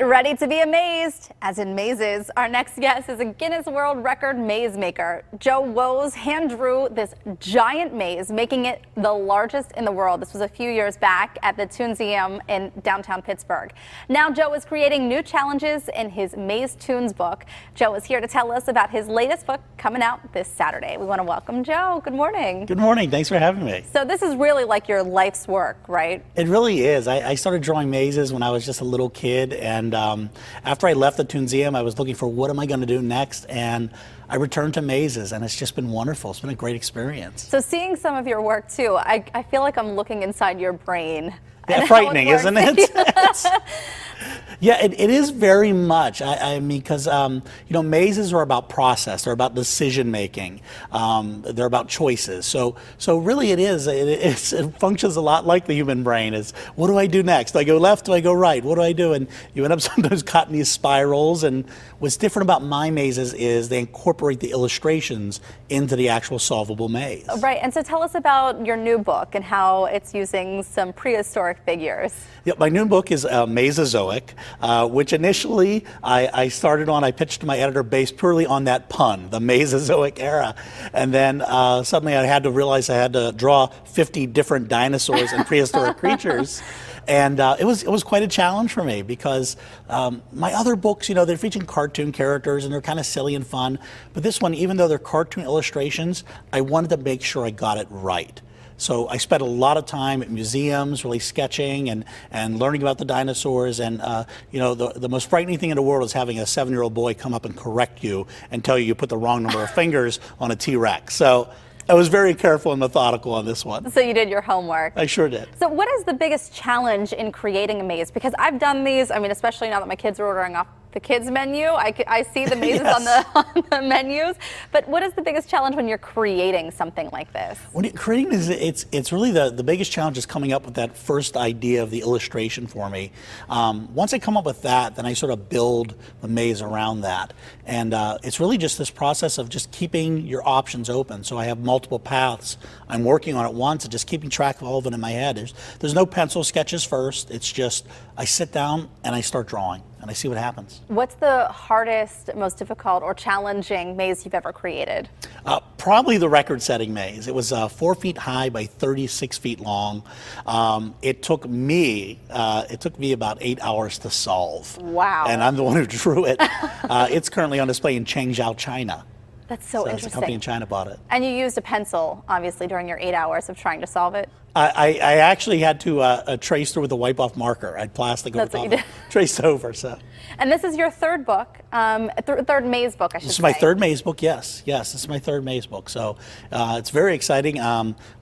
Ready to be amazed, as in mazes. Our next guest is a Guinness World Record maze maker. Joe Woes hand drew this giant maze, making it the largest in the world. This was a few years back at the Toonseum in downtown Pittsburgh. Now Joe is creating new challenges in his Maze Tunes book. Joe is here to tell us about his latest book coming out this Saturday. We want to welcome Joe. Good morning. Good morning. Thanks for having me. So this is really like your life's work, right? It really is. I started drawing mazes when I was just a little kid, and after I left the Toonseum, I was looking for what am I going to do next, and I returned to mazes, and it's just been wonderful. It's been a great experience. So seeing some of your work too, I feel like I'm looking inside your brain. Yeah, frightening, isn't it? Yeah, it is very much. I mean, because you know, mazes are about process. They're about decision making. They're about choices. So really, it is. It functions a lot like the human brain. Is what do I do next? Do I go left? Do I go right? What do I do? And you end up sometimes caught in these spirals. And what's different about my mazes is they incorporate the illustrations into the actual solvable maze. Right. And so tell us about your new book and how it's using some prehistoric figures. Yeah, my new book is Mazezoic, which initially I started on, I pitched to my editor based purely on that pun, the Mesozoic era. And then suddenly I had to realize I had to draw 50 different dinosaurs and prehistoric creatures. And it was quite a challenge for me because my other books, you know, they're featuring cartoon characters and they're kind of silly and fun. But this one, even though they're cartoon illustrations, I wanted to make sure I got it right. So I spent a lot of time at museums, really sketching and learning about the dinosaurs. And you know, the most frightening thing in the world is having a 7-year-old boy come up and correct you and tell you put the wrong number of fingers on a T-Rex. So I was very careful and methodical on this one. So you did your homework. I sure did. So what is the biggest challenge in creating a maze? Because I've done these, I mean, especially now that my kids are ordering off the kids menu, I see the mazes Yes. on the menus. But what is the biggest challenge when you're creating something like this? When you're creating this, it's really the biggest challenge is coming up with that first idea of the illustration for me. Once I come up with that, then I sort of build the maze around that. And it's really just this process of just keeping your options open. So I have multiple paths I'm working on at once and just keeping track of all of it in my head. There's no pencil sketches first. It's just I sit down and I start drawing and I see what happens. What's the hardest, most difficult, or challenging maze you've ever created? Probably the record-setting maze. It was 4 feet high by 36 feet long. It took me about 8 hours to solve. Wow. And I'm the one who drew it. It's currently on display in Changzhou, China. That's so interesting. A company in China bought it. And you used a pencil, obviously, during your 8 hours of trying to solve it? I actually had to trace through with a wipe-off marker. I had plastic over top, traced over. So. And this is your third book, third maze book, I should say. This is my third maze book, yes. Yes, this is my third maze book. So it's very exciting.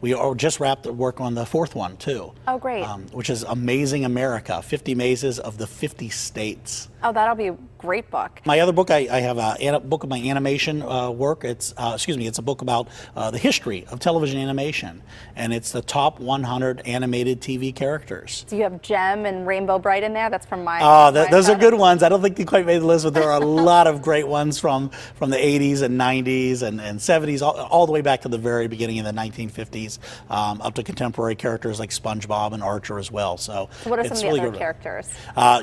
We just wrapped the work on the fourth one, too. Oh, great. Which is Amazing America, 50 mazes of the 50 states. Oh, that'll be a great book. My other book, I have a book of my animation work. It's a book about the history of television animation, and it's the top 100 animated TV characters. Do you have Gem and Rainbow Bright in there? That's from my. Oh, those are good ones. I don't think they quite made the list, but there are a lot of great ones from the 80s and 90s and 70s, all the way back to the very beginning of the 1950s, up to contemporary characters like SpongeBob and Archer as well. So what are some of the really other good characters?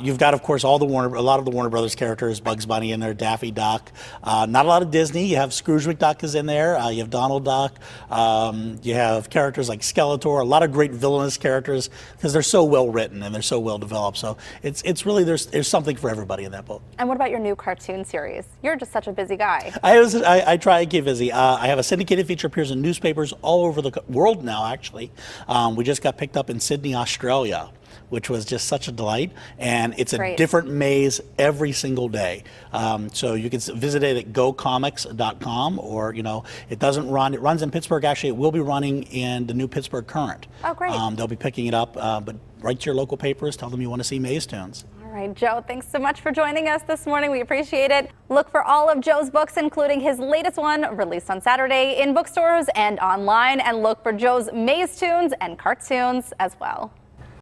You've got, of course, a lot of the Warner Brothers characters, Bugs Bunny in there, Daffy Duck. Not a lot of Disney. You have Scrooge McDuck is in there. You have Donald Duck. You have characters like Skeletor. A lot of great villainous characters because they're so well written and they're so well developed. So it's really there's something for everybody in that book. And what about your new cartoon series? You're just such a busy guy. I try to keep busy. I have a syndicated feature, appears in newspapers all over the world now. Actually, we just got picked up in Sydney, Australia, which was just such a delight. And it's a different maze every single day. So you can visit it at gocomics.com, or, you know, it doesn't run, it runs in Pittsburgh. Actually, it will be running in the new Pittsburgh Current. Oh, great. They'll be picking it up, but write to your local papers, tell them you want to see Maze Tunes. All right, Joe, thanks so much for joining us this morning. We appreciate it. Look for all of Joe's books, including his latest one, released on Saturday, in bookstores and online. And look for Joe's Maze Tunes and cartoons as well.